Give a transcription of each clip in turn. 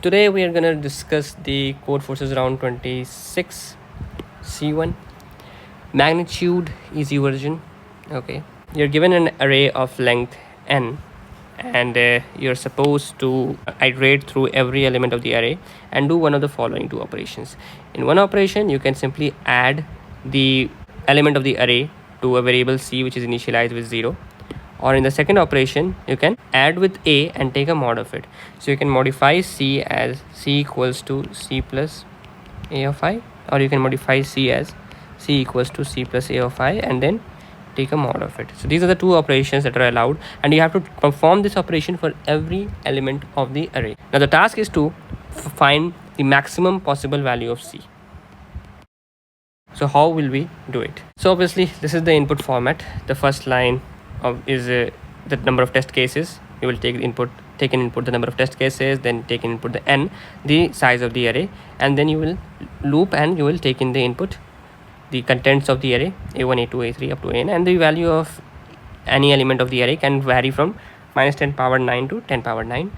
Today we are going to discuss the Codeforces round 26 C1 magnitude easy version. Okay, you're given an array of length n and you're supposed to iterate through every element of the array and do one of the following two operations. In one operation you can simply add the element of the array to a variable c which is initialized with 0, or in the second operation you can add with a and take a mod of it. So you can modify c as c equals to c plus a of I, or you can modify c as c equals to c plus a of I and then take a mod of it. So these are the two operations that are allowed, and you have to perform this operation for every element of the array. Now the task is to find the maximum possible value of c. So how will we do it? So obviously this is the input format. The first line is the number of test cases. You will take in input the number of test cases, then take in input the n, the size of the array, and then you will loop and you will take in the input the contents of the array a1 a2 a3 up to n, and the value of any element of the array can vary from minus 10 power 9 to 10 power 9,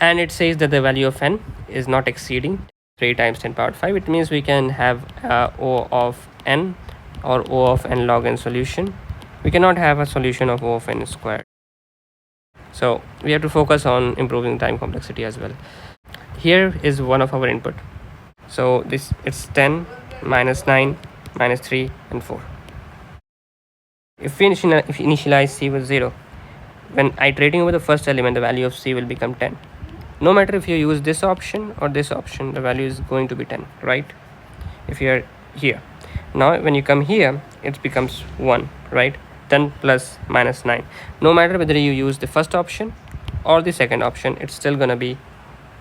and it says that the value of n is not exceeding 3 times 10 power 5. It means we can have O of n or O of n log n solution. We cannot have a solution of O of n squared. So we have to focus on improving time complexity as well. Here is one of our input. So this it's 10 minus 9 minus 3 and 4. If we initialize c with 0, when iterating over the first element, the value of c will become 10. No matter if you use this option or this option, the value is going to be 10, right? If you are here. Now when you come here, it becomes 1, right? 10 plus minus 9. No matter whether you use the first option or the second option, it's still gonna be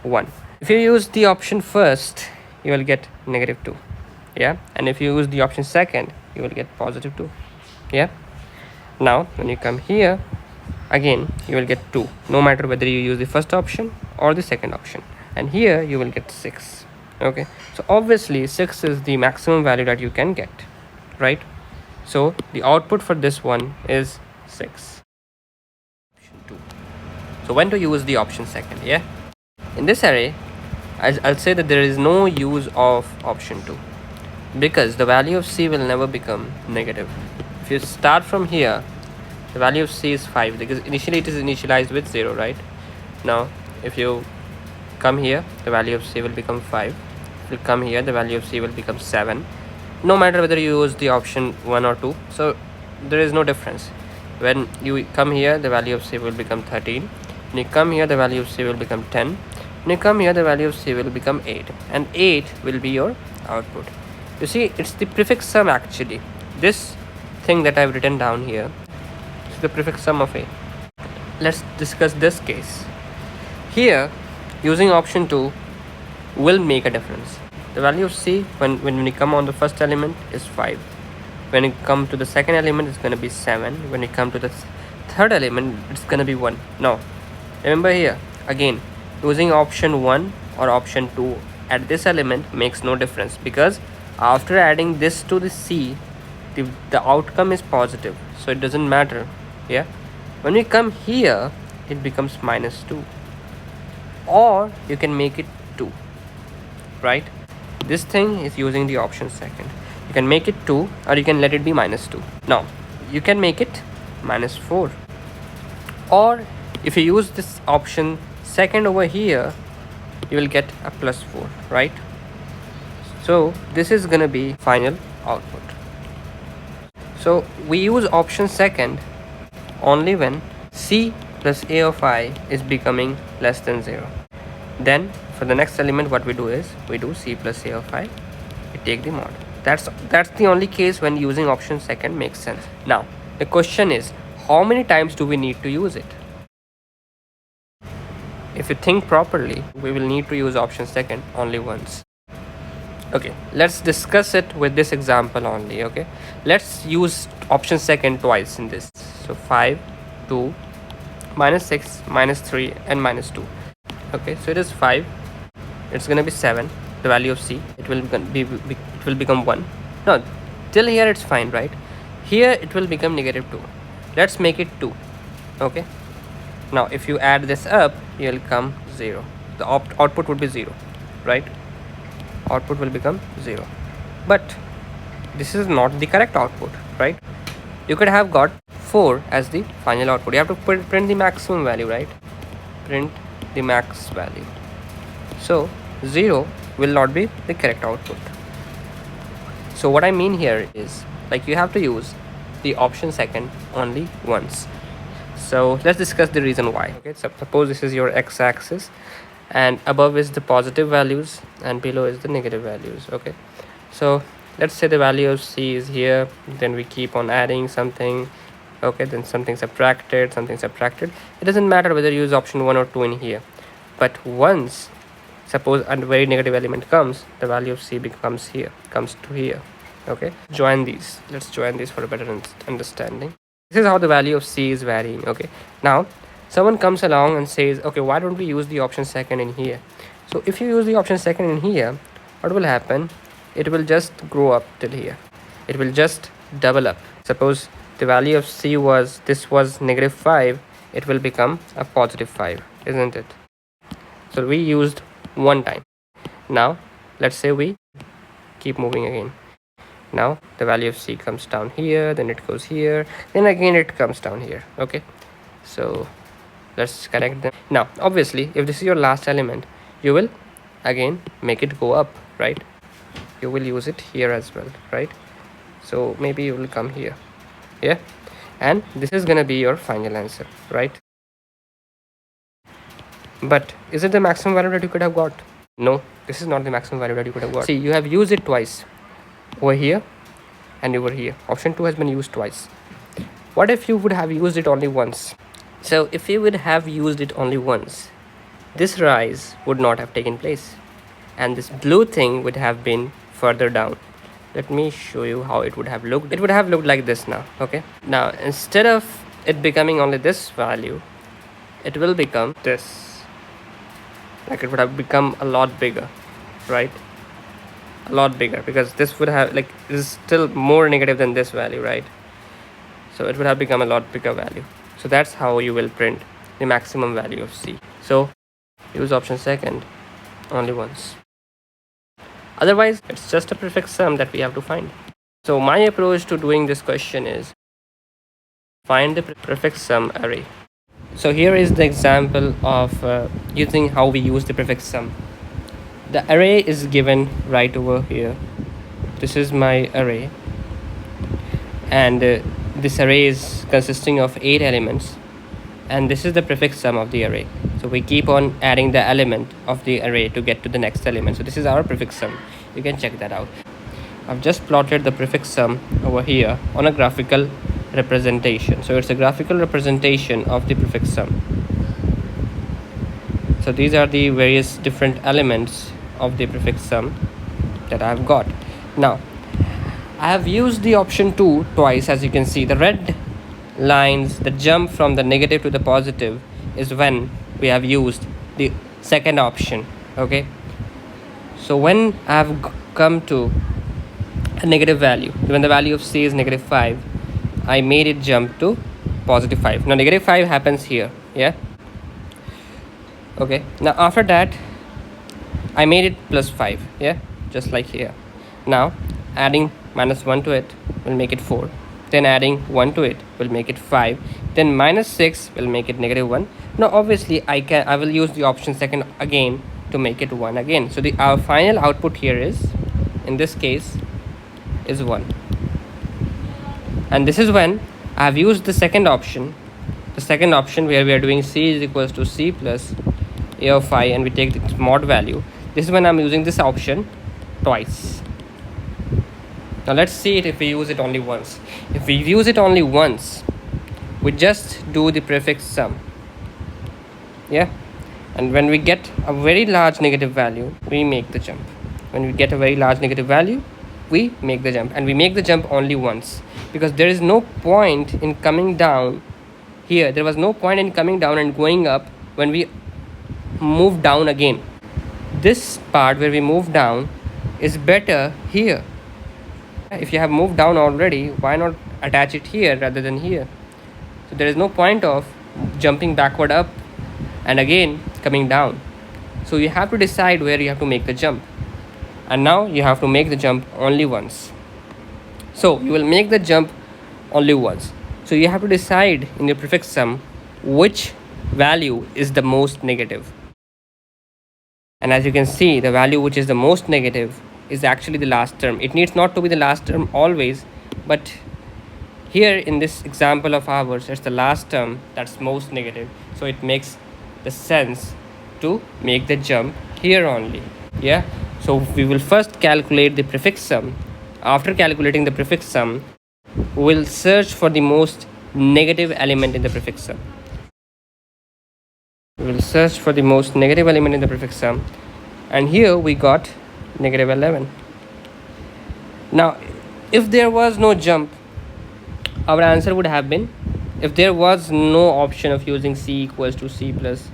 1. If you use the option first, you will get negative 2. Yeah, and if you use the option second, you will get positive 2. Yeah. Now when you come here, again you will get 2, no matter whether you use the first option or the second option, and here you will get 6. Okay, so obviously 6 is the maximum value that you can get, right? So the output for this one is 6. Option 2. So when to use the option second? Yeah, in this array I'll say that there is no use of option 2 because the value of c will never become negative. If you start from here, the value of c is 5 because initially it is initialized with 0, right? Now if you come here, the value of c will become 5. If you come here, the value of c will become 7, no matter whether you use the option 1 or 2. So there is no difference. When you come here, the value of c will become 13. When you come here, the value of c will become 10. When you come here, the value of c will become 8, and 8 will be your output. You see, it's the prefix sum actually. This thing that I've written down here is the prefix sum of a. Let's discuss this case. Here, using option 2 will make a difference. The value of c when you come on the first element is 5. When you come to the second element, it's going to be 7. When you come to the third element, it's going to be 1. Now, remember here, again, using option 1 or option 2 at this element makes no difference because after adding this to the c, the outcome is positive, so it doesn't matter. Yeah, when we come here, it becomes minus 2, or you can make it 2, right? This thing is using the option second. You can make it 2, or you can let it be minus 2. Now you can make it minus 4, or if you use this option second over here, you will get a plus 4, right? So this is gonna be final output. So we use option second only when c plus a of I is becoming less than 0. Then for the next element, what we do is we do c plus a of I, we take the mod. That's the only case when using option second makes sense. Now the question is, how many times do we need to use it? If you think properly, we will need to use option second only once. Okay, let's discuss it with this example only. Okay, let's use option second twice in this. So 5, 2, minus 6, minus 3 and minus 2. Okay, so it is 5, it's gonna be 7, the value of c, it will become 1. No, till here it's fine, right? Here it will become negative 2. Let's make it 2. Okay, now if you add this up, you will come 0. the output would be 0, right? Output will become 0. But this is not the correct output, right? You could have got 4 as the final output. You have to print the maximum value, right? Print the max value. So 0 will not be the correct output. So what I mean here is, like, you have to use the option second only once. So let's discuss the reason why. Okay, so suppose this is your x-axis and above is the positive values and below is the negative values. Okay, so let's say the value of c is here, then we keep on adding something. Okay, then something subtracted. It doesn't matter whether you use option 1 or 2 in here, but once suppose a very negative element comes, the value of c comes to here. Okay, let's join these for a better understanding. This is how the value of c is varying. Okay, now someone comes along and says, okay, why don't we use the option second in here? So if you use the option second in here, what will happen? It will just grow up till here. It will just double up. Suppose the value of c was -5, it will become a +5, isn't it? So we used one time. Now let's say we keep moving again. Now the value of c comes down here, then it goes here, then again it comes down here. Okay, so let's connect them. Now obviously if this is your last element, you will again make it go up, right? You will use it here as well, right? So maybe you will come here, yeah, and this is gonna be your final answer, right? But is it the maximum value that you could have got? No, this is not the maximum value that you could have got. See, you have used it twice, over here and over here. Option 2 has been used twice. What if you would have used it only once? So if you would have used it only once, this rise would not have taken place and this blue thing would have been further down. Let me show you how it would have looked. It would have looked like this now. Okay, now instead of it becoming only this value, it will become this. Like, it would have become a lot bigger, right? A lot bigger, because this would have, like, this is still more negative than this value, right? So it would have become a lot bigger value. So that's how you will print the maximum value of c. So use option second only once. Otherwise it's just a prefix sum that we have to find. So my approach to doing this question is find the prefix sum array. So here is the example of using how we use the prefix sum. The array is given right over here. This is my array, and this array is consisting of 8 elements, and this is the prefix sum of the array. So we keep on adding the element of the array to get to the next element. So this is our prefix sum. You can check that out. I've just plotted the prefix sum over here on a graphical representation. So it's a graphical representation of the prefix sum. So these are the various different elements of the prefix sum that I've got. Now I have used the option 2 twice. As you can see, the red lines, the jump from the negative to the positive, is when we have used the second option. Okay, so when I have come to a negative value, when the value of c is -5, I made it jump to +5. Now -5 happens here, yeah. Okay, now after that I made it +5, yeah, just like here. Now adding -1 to it will make it 4, then adding 1 to it will make it 5, then -6 will make it -1. Now obviously I will use the option second again to make it 1 again. So our final output here is, in this case, is 1. And this is when I have used the second option where we are doing c is equals to c plus a of I, and we take the mod value. This is when I'm using this option twice. Now let's see it if we use it only once. If we use it only once, we just do the prefix sum, yeah, and when we get a very large negative value, we make the jump. When we get a very large negative value, we make the jump, and we make the jump only once, because there is no point in coming down here. There was no point in coming down and going up when we move down again. This part where we move down is better here. If you have moved down already, why not attach it here rather than here? So there is no point of jumping backward up and again coming down. So you have to decide where you have to make the jump. And now you have to make the jump only once. So you will make the jump only once. So you have to decide in your prefix sum which value is the most negative. And as you can see, the value which is the most negative is actually the last term. It needs not to be the last term always, but here in this example of ours, it's the last term that's most negative. So it makes the sense to make the jump here only. Yeah. So we will first calculate the prefix sum. After calculating the prefix sum, we'll search for the most negative element in the prefix sum. We will search for the most negative element in the prefix sum, and here we got negative 11. Now if there was no jump, our answer would have been, if there was no option of using c equals to c plus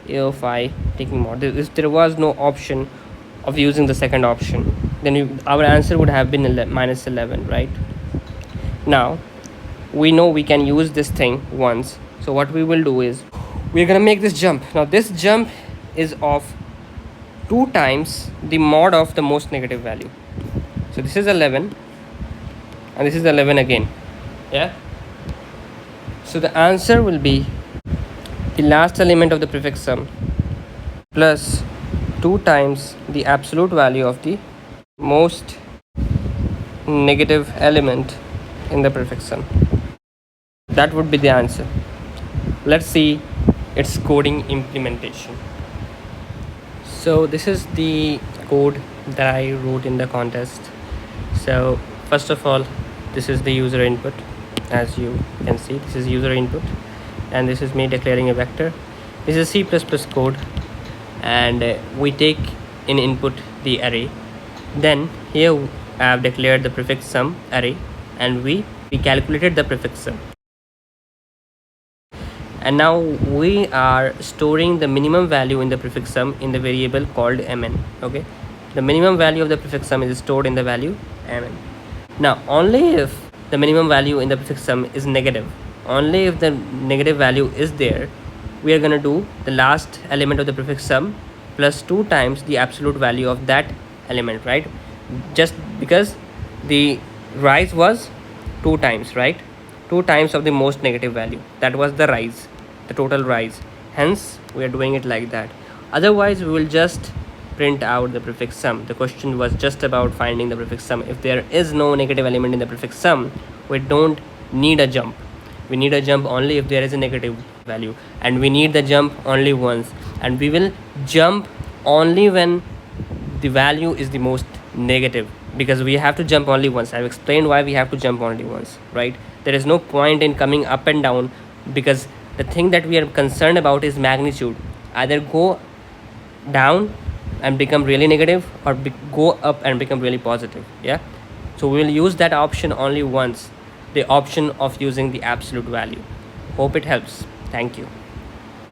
a of I taking mod, if there was no option of using the second option, then our answer would have been minus 11, right? Now we know we can use this thing once, so what we will do is we're gonna make this jump. Now this jump is of 2 times the mod of the most negative value. So this is 11 and this is 11 again. Yeah, so the answer will be the last element of the prefix sum plus 2 times the absolute value of the most negative element in the prefix sum. That would be the answer. Let's see its coding implementation. So this is the code that I wrote in the contest. So first of all, this is the user input. As you can see, this is user input, and this is me declaring a vector. This is C++ code, and we take in input the array. Then here I have declared the prefix sum array, and we calculated the prefix sum. And now we are storing the minimum value in the prefix sum in the variable called mn. Okay, the minimum value of the prefix sum is stored in the value mn. Now only if the minimum value in the prefix sum is negative, only if the negative value is there, we are going to do the last element of the prefix sum plus 2 times the absolute value of that element, right? Just because the rise was 2 times, right? 2 times of the most negative value, that was the rise, the total rise, hence we are doing it like that. Otherwise we will just print out the prefix sum. The question was just about finding the prefix sum. If there is no negative element in the prefix sum, we don't need a jump. We need a jump only if there is a negative value, and we need the jump only once, and we will jump only when the value is the most negative, because we have to jump only once. I've explained why we have to jump only once, right? There is no point in coming up and down, because the thing that we are concerned about is magnitude. Either go down and become really negative, or go up and become really positive. Yeah, so we will use that option only once, the option of using the absolute value. Hope it helps. Thank you.